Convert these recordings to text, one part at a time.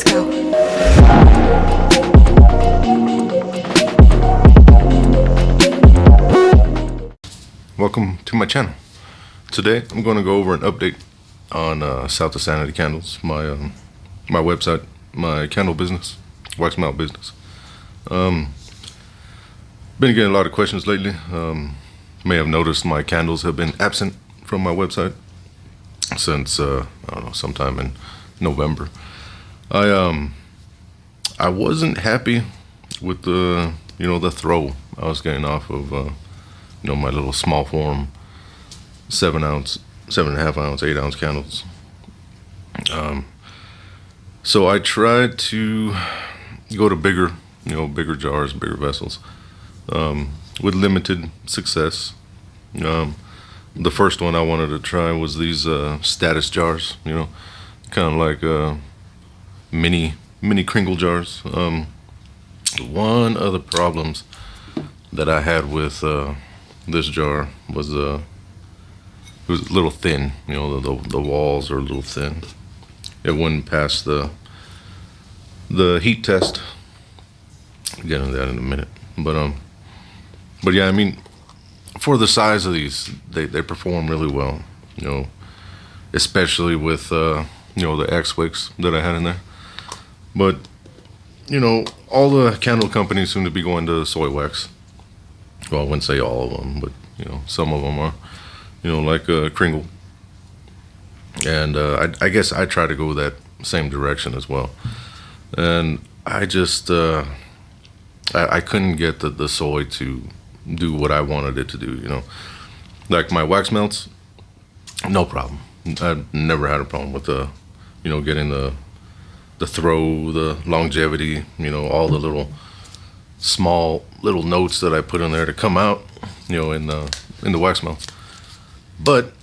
Let's go. Welcome to my channel. Today I'm going to go over an update on South of Sanity candles, my website, my candle business, wax melt business. Been getting a lot of questions lately. May have noticed my candles have been absent from my website since I don't know, sometime in November. I wasn't happy with the the throw I was getting off of my little small form 7-ounce, 7.5 ounce, 8 ounce candles. So I tried to go to bigger jars, bigger vessels, with limited success. The first one I wanted to try was these status jars, kind of like mini Kringle jars. One of the problems that I had with this jar was it was a little thin. The walls are a little thin. It wouldn't pass the heat test. I'll get into that in a minute. But yeah, I mean, for the size of these, they perform really well. Especially with the Wicks that I had in there. But all the candle companies seem to be going to soy wax. Well, I wouldn't say all of them, but some of them are. Like Kringle. And I guess I try to go that same direction as well. And I just I couldn't get the soy to do what I wanted it to do. Like my wax melts, no problem. I've never had a problem with getting the throw, the longevity, all the little small little notes that I put in there to come out, in the wax melts. But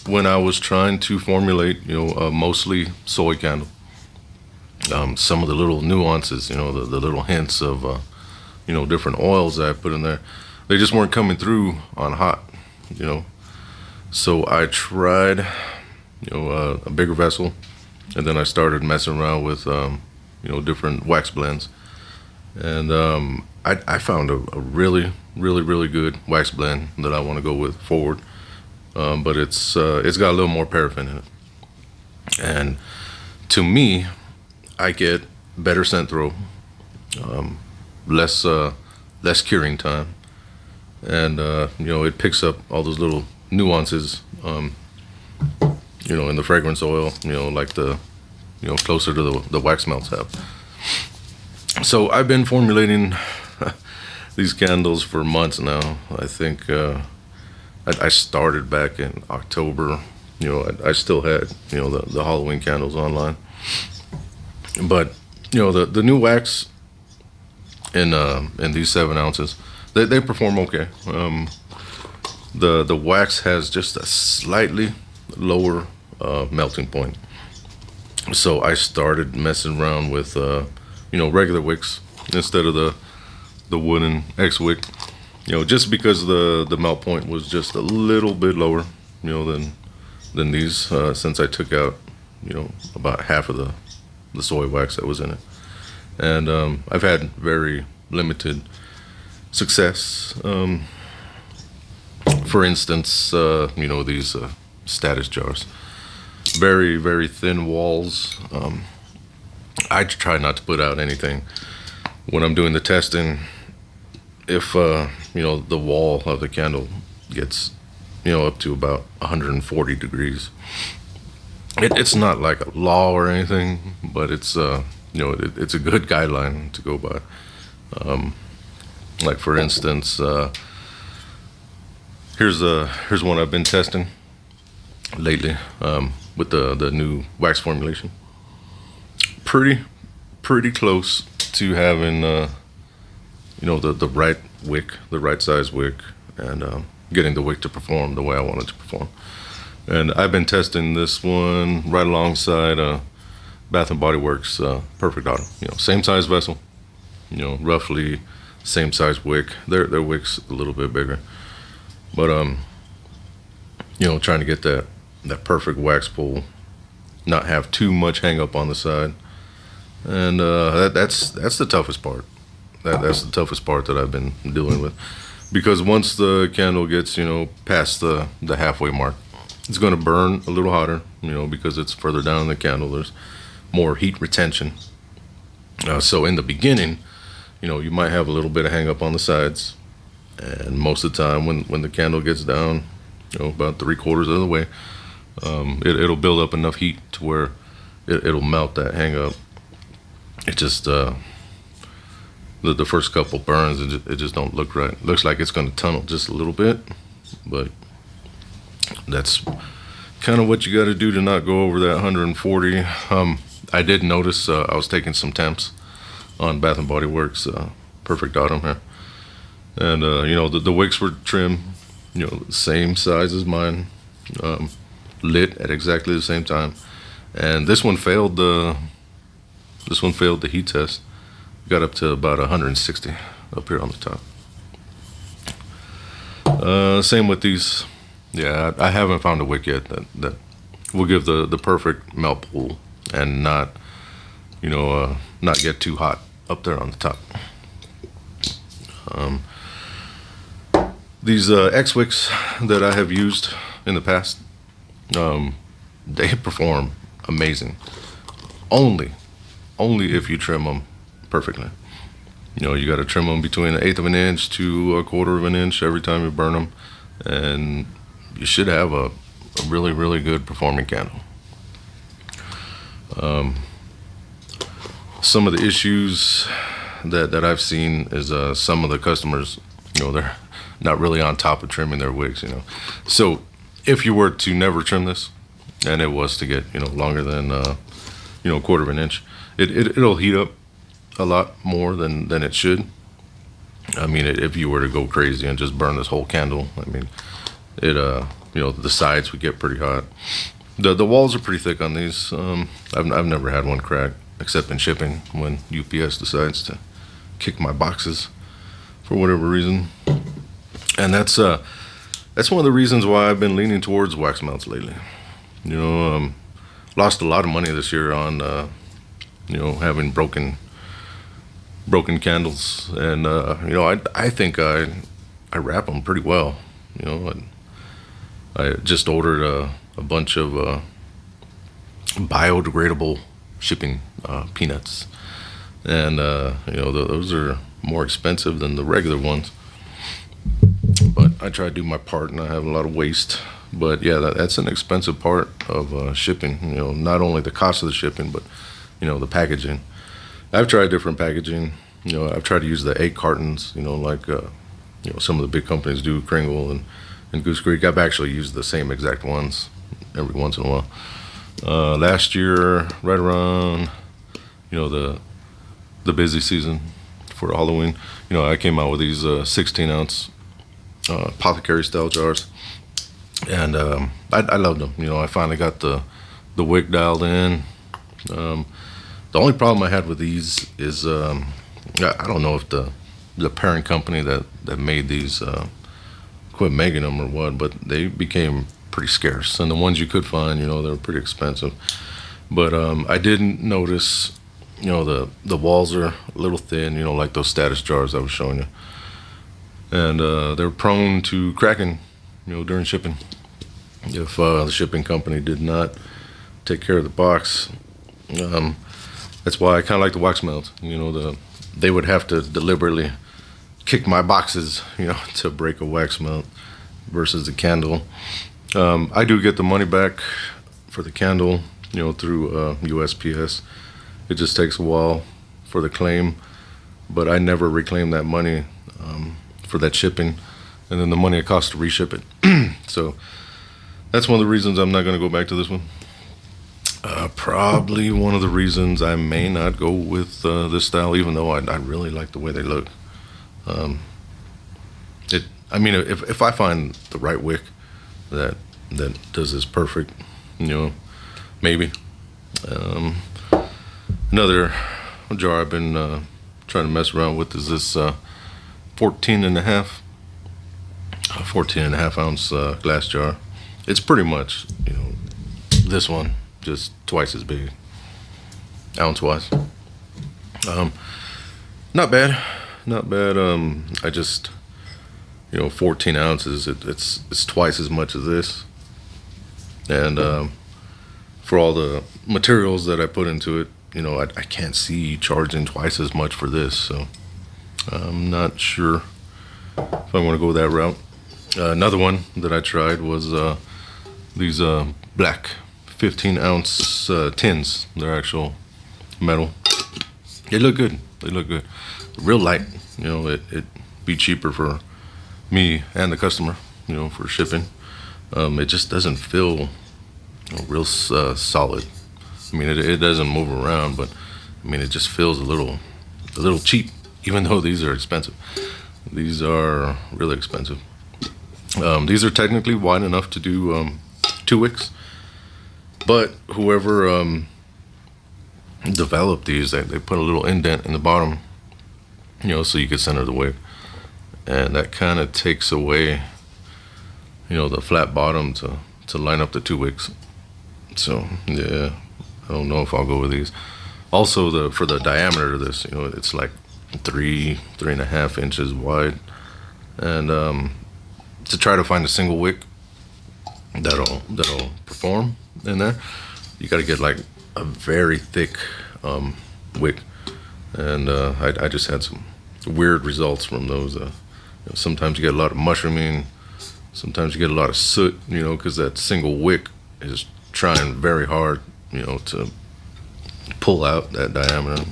when I was trying to formulate, a mostly soy candle, some of the little nuances, the little hints of, different oils that I put in there, they just weren't coming through on hot, So I tried, a bigger vessel, and then I started messing around with, different wax blends. And I found a really good wax blend that I want to go with forward. But it's got a little more paraffin in it. And to me, I get better scent throw, less curing time, and it picks up all those little nuances, in the fragrance oil, like the closer to the wax melts have. So I've been formulating these candles for months now. I think I started back in October. I still had the Halloween candles online, but the new wax in these 7 ounces, they perform okay. The wax has just a slightly lower melting point, so I started messing around with regular wicks instead of the wooden X-wick. Just because the melt point was just a little bit lower, than these, since I took out, about half of the soy wax that was in it. And I've had very limited success. For instance, these status jars. Very, very thin walls. I try not to put out anything when I'm doing the testing. If the wall of the candle gets up to about 140 degrees, it's not like a law or anything, but it's it's a good guideline to go by. Like for instance, here's one I've been testing lately, with the new wax formulation. Pretty close to having the right wick, the right size wick, and getting the wick to perform the way I want it to perform. And I've been testing this one right alongside Bath and Body Works Perfect Auto. Same size vessel, roughly same size wick. Their wick's a little bit bigger, but trying to get that perfect wax pull, not have too much hang up on the side, and that's the toughest part. That's the toughest part that I've been dealing with, because once the candle gets past the halfway mark, it's going to burn a little hotter, because it's further down in the candle. There's more heat retention. So in the beginning, you might have a little bit of hang up on the sides, and most of the time when the candle gets down, about 3/4 of the way, it'll build up enough heat to where it'll melt that hang up. It just the first couple burns, it just don't look right. It looks like it's going to tunnel just a little bit, but that's kind of what you got to do to not go over that 140. I did notice I was taking some temps on Bath and Body Works Perfect Autumn here, and the wicks were trimmed, same size as mine, lit at exactly the same time, and this one failed the heat test. Got up to about 160 up here on the top. Same with these. Yeah, I haven't found a wick yet that will give the perfect melt pool and not get too hot up there on the top. These X wicks that I have used in the past, they perform amazing. Only if you trim them perfectly. You got to trim them between 1/8 of an inch to 1/4 of an inch every time you burn them, and you should have a really, really good performing candle. Some of the issues that I've seen is some of the customers, they're not really on top of trimming their wicks. So if you were to never trim this, and it was to get longer than 1/4 of an inch, it'll heat up a lot more than it should. I mean, if you were to go crazy and just burn this whole candle, I mean, the sides would get pretty hot. The walls are pretty thick on these. I've never had one crack, except in shipping when UPS decides to kick my boxes for whatever reason. And that's one of the reasons why I've been leaning towards wax mounts lately. Lost a lot of money this year on having broken candles, and I think I wrap them pretty well. I just ordered a bunch of biodegradable shipping peanuts, and those are more expensive than the regular ones, but I try to do my part, and I have a lot of waste. But yeah, that's an expensive part of shipping. Not only the cost of the shipping, but the packaging. I've tried different packaging. I've tried to use the 8 cartons, like some of the big companies do, Kringle and Goose Creek. I've actually used the same exact ones every once in a while. Last year, right around the busy season for Halloween, I came out with these 16-ounce apothecary style jars, and I loved them. I finally got the wick dialed in. The only problem I had with these is I don't know if the parent company that made these quit making them or what, but they became pretty scarce, and the ones you could find, they were pretty expensive. But I didn't notice, the walls are a little thin, like those status jars I was showing you, and they're prone to cracking, during shipping. If the shipping company did not take care of the box. That's why I kind of like the wax melt. They would have to deliberately kick my boxes, to break a wax melt versus the candle. I do get the money back for the candle, through USPS. It just takes a while for the claim, but I never reclaim that money for that shipping, and then the money it costs to reship it. So that's one of the reasons I'm not going to go back to this one. Probably one of the reasons I may not go with this style, even though I really like the way they look. If I find the right wick that does this perfect, maybe. Another jar I've been trying to mess around with is this 14 and a half ounce glass jar. It's pretty much, this one, just twice as big, ounce-wise. Not bad, not bad. I just 14 ounces. It's twice as much as this, and for all the materials that I put into it, I can't see charging twice as much for this. So I'm not sure if I want to go that route. Another one that I tried was these black 15-ounce tins. They're actual metal. They look good. They look good. Real light. It'd be cheaper for me and the customer, for shipping. It just doesn't feel real solid. I mean, it doesn't move around, but I mean, it just feels a little cheap, even though these are expensive. These are really expensive. These are technically wide enough to do 2 wicks, but whoever developed these, they put a little indent in the bottom, so you could center the wick, and that kind of takes away, the flat bottom to line up the 2 wicks. So yeah, I don't know if I'll go with these. Also, for the diameter of this, it's like 3.5 inches wide, and to try to find a single wick that'll perform in there, you got to get like a very thick wick, and I just had some weird results from those. Sometimes you get a lot of mushrooming, sometimes you get a lot of soot, because that single wick is trying very hard, to pull out that diameter.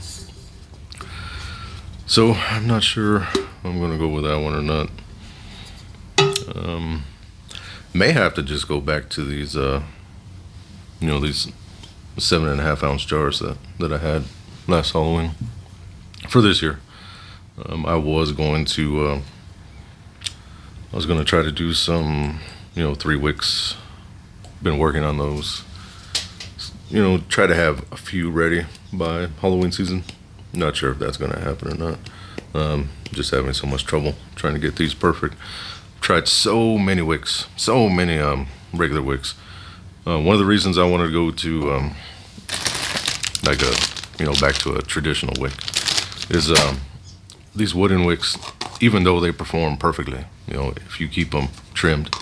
So I'm not sure I'm gonna go with that one or not. May have to just go back to these these 7.5 ounce jars that I had last Halloween for this year. I was going to try to do some 3 wicks. Been working on those. Try to have a few ready by Halloween season. Not sure if that's gonna happen or not. Just having so much trouble trying to get these perfect. Tried so many wicks, so many regular wicks. One of the reasons I wanted to go to back to a traditional wick is these wooden wicks, even though they perform perfectly, if you keep them trimmed,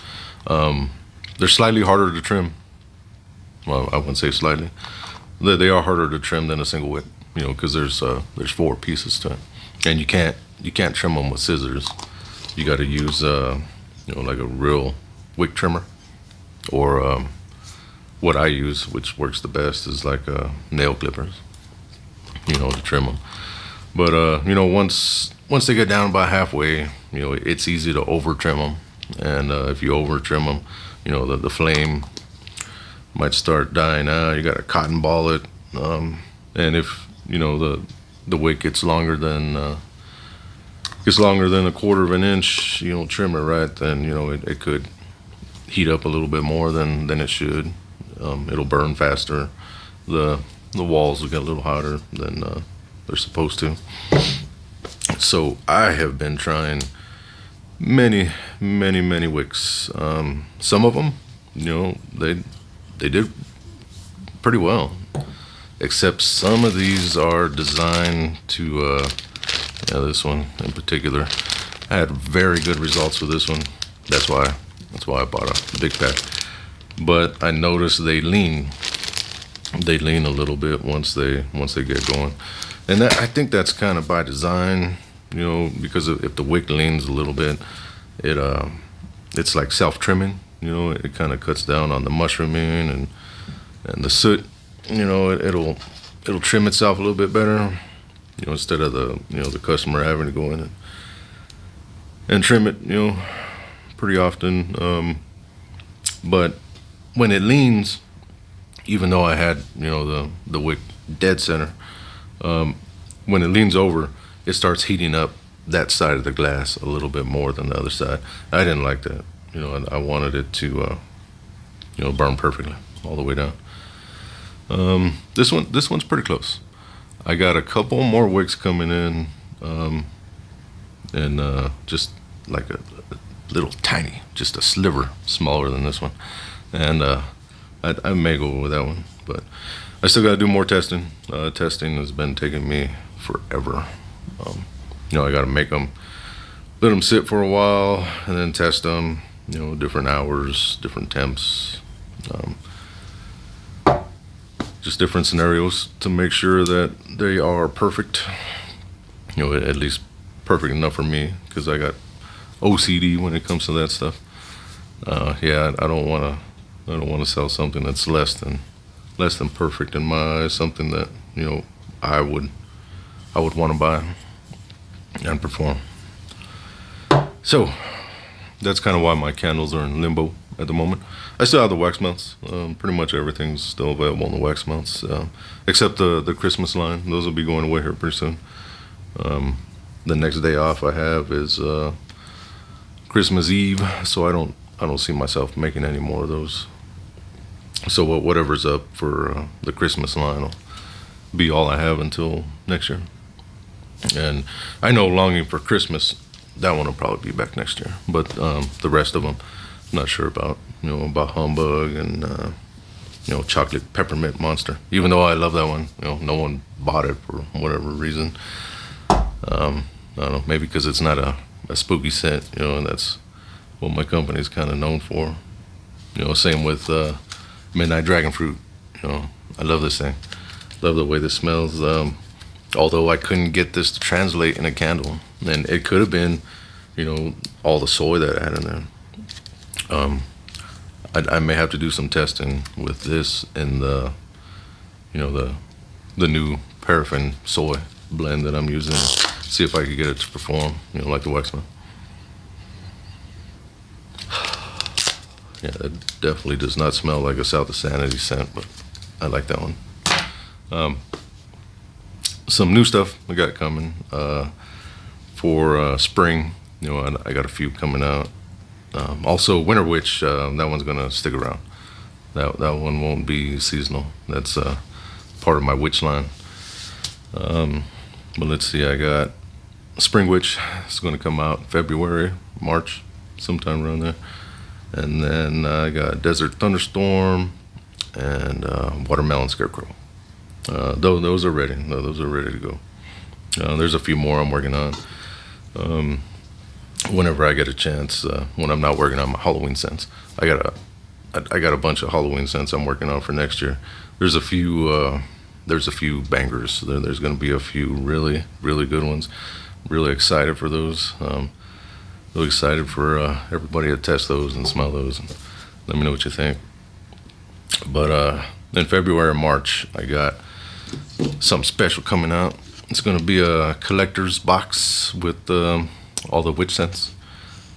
they're slightly harder to trim. Well, I wouldn't say slightly. They are harder to trim than a single wick, because there's 4 pieces to it, and you can't trim them with scissors. You got to use like a real wick trimmer, or what I use, which works the best, is like nail clippers, to trim them. But once they get down about halfway, it's easy to over trim them, and if you over trim them, the flame might start dying out. You got to cotton ball it, and if the wick gets longer than a 1/4 of an inch, you don't trim it right, then it could heat up a little bit more than it should. It'll burn faster. The walls will get a little hotter than they're supposed to. So I have been trying many wicks. Some of them, they did pretty well, except some of these are designed to this one in particular, I had very good results with this one. That's why I bought a big pack. But I noticed they lean a little bit once they get going, and I think that's kind of by design, because if the wick leans a little bit, it's like self-trimming. It kind of cuts down on the mushrooming and the soot. It'll trim itself a little bit better, instead of the customer having to go in and trim it, pretty often. But when it leans, even though I had the wick dead center, when it leans over, it starts heating up that side of the glass a little bit more than the other side. I didn't like that. I wanted it to burn perfectly all the way down. This one's pretty close. I got a couple more wicks coming in, and just like a little tiny, just a sliver smaller than this one, and I may go with that one. But I still got to do more testing. Testing has been taking me forever. I got to make them, let them sit for a while, and then test them. Different hours, different temps, just different scenarios to make sure that they are perfect. At least perfect enough for me, because I got OCD when it comes to that stuff. I don't want to sell something that's less than perfect in my eyes. Something that I would want to buy and perform. So that's kind of why my candles are in limbo at the moment. I still have the wax melts. Pretty much everything's still available in the wax melts, except the Christmas line. Those will be going away here pretty soon. The next day off I have is Christmas Eve, so I don't see myself making any more of those. So whatever's up for the Christmas line will be all I have until next year. And I know Longing for Christmas, that one will probably be back next year. But the rest of them, I'm not sure about. About Humbug and Chocolate Peppermint Monster. Even though I love that one, no one bought it for whatever reason. I don't know, maybe because it's not a spooky scent, and that's what my company's kind of known for. Same with Midnight Dragon Fruit. I love this thing. Love the way this smells. Although I couldn't get this to translate in a candle, and it could have been, all the soy that I had in there. I may have to do some testing with this and the new paraffin soy blend that I'm using. See if I could get it to perform, like the wax melt. Yeah, that definitely does not smell like a South of Sanity scent, but I like that one. Some new stuff we got coming for spring. I got a few coming out. Also, Winter Witch, that one's gonna stick around. That one won't be seasonal. That's part of my witch line. But let's see, I got Spring Witch. It's gonna come out February, March, sometime around there. And then I got Desert Thunderstorm and Watermelon Scarecrow. Those are ready. Those are ready to go. There's a few more I'm working on. Whenever I get a chance, when I'm not working on my Halloween scents, I got a bunch of Halloween scents I'm working on for next year. There's a few bangers. There's going to be a few really, really good ones. Really excited for those. Really excited for everybody to test those and smell those. And let me know what you think. But in February and March, I got something special coming out. It's going to be a collector's box with all the witch scents.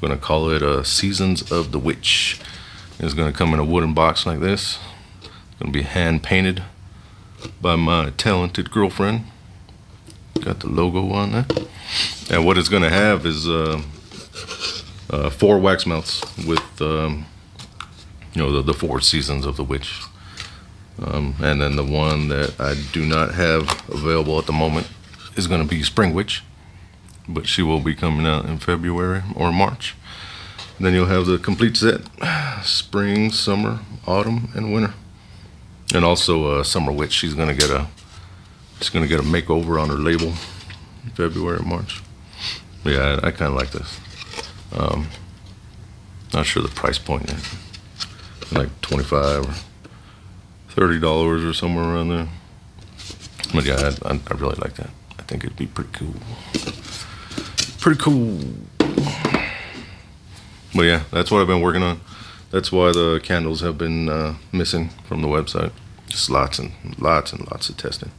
I'm going to call it Seasons of the Witch. It's going to come in a wooden box like this. It's going to be hand painted by my talented girlfriend. Got the logo on there. And what it's going to have is 4 wax melts with the 4 seasons of the witch. And then the one that I do not have available at the moment is going to be Spring Witch, but she will be coming out in February or March. Then you'll have the complete set: spring, summer, autumn, and winter. And also Summer Witch. She's gonna get a makeover on her label in February or March. But yeah, I kind of like this. Not sure the price point yet. Like $25 or $30 or somewhere around there. But yeah, I really like that. I think it'd be pretty cool. Pretty cool. But yeah, that's what I've been working on. That's why the candles have been missing from the website. Just lots and lots of testing.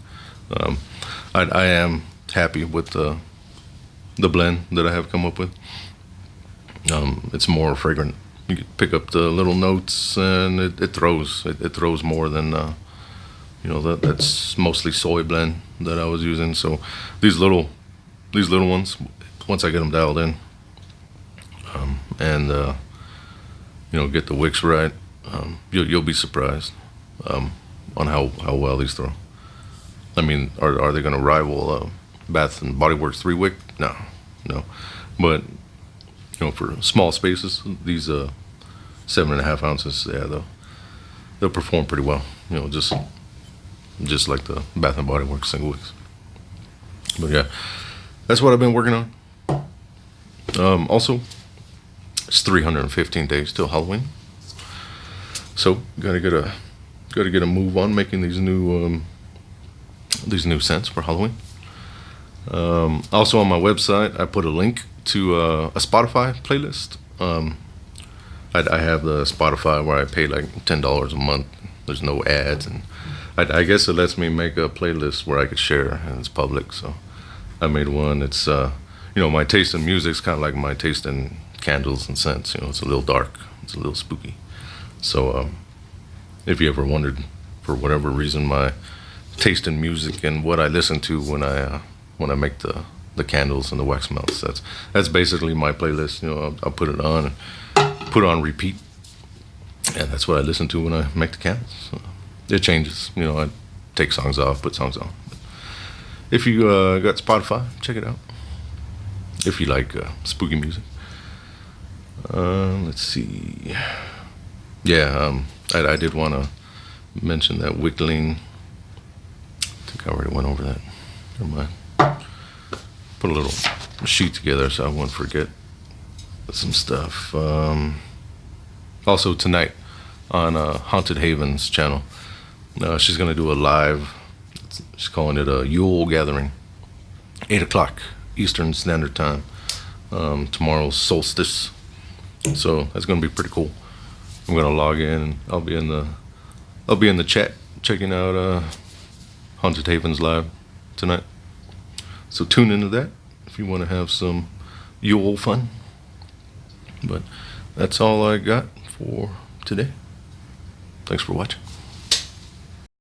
I am happy with the blend that I have come up with. It's more fragrant. You can pick up the little notes, and it throws more than that's mostly soy blend that I was using. So these little ones, once I get them dialed in, and get the wicks right, you'll be surprised on how well these throw. I mean, are they going to rival Bath and Body Works 3 wick? No, but for small spaces, these 7.5 ounces, yeah, they'll perform pretty well. Just just like the Bath and Body Works single wicks. But yeah, that's what I've been working on. Also, it's 315 days till Halloween, so gotta get a move on making these new scents for Halloween. Also on my website, I put a link to a Spotify playlist. I have the Spotify where I pay like $10 a month. There's no ads, and I guess it lets me make a playlist where I could share, and it's public. So I made one. It's my taste in music's kind of like my taste in candles and scents. It's a little dark, it's a little spooky. So if you ever wondered, for whatever reason, my taste in music and what I listen to when I make the candles and the wax melts, that's basically my playlist. I'll put it on and put it on repeat, and that's what I listen to when I make the candles. So it changes. I take songs off, put songs on. But if you got Spotify, check it out. If you like spooky music. Let's see. Yeah, I did want to mention that Wickling. I think I already went over that. Never mind. Put a little sheet together so I won't forget some stuff. Also tonight on Haunted Haven's channel, she's going to do a live. She's calling it a Yule Gathering, 8 o'clock Eastern Standard Time. Tomorrow's solstice, so that's going to be pretty cool. I'm going to log in, and I'll be in the chat checking out Haunted Haven's live tonight. So tune into that if you want to have some Yule fun. But that's all I got for today. Thanks for watching.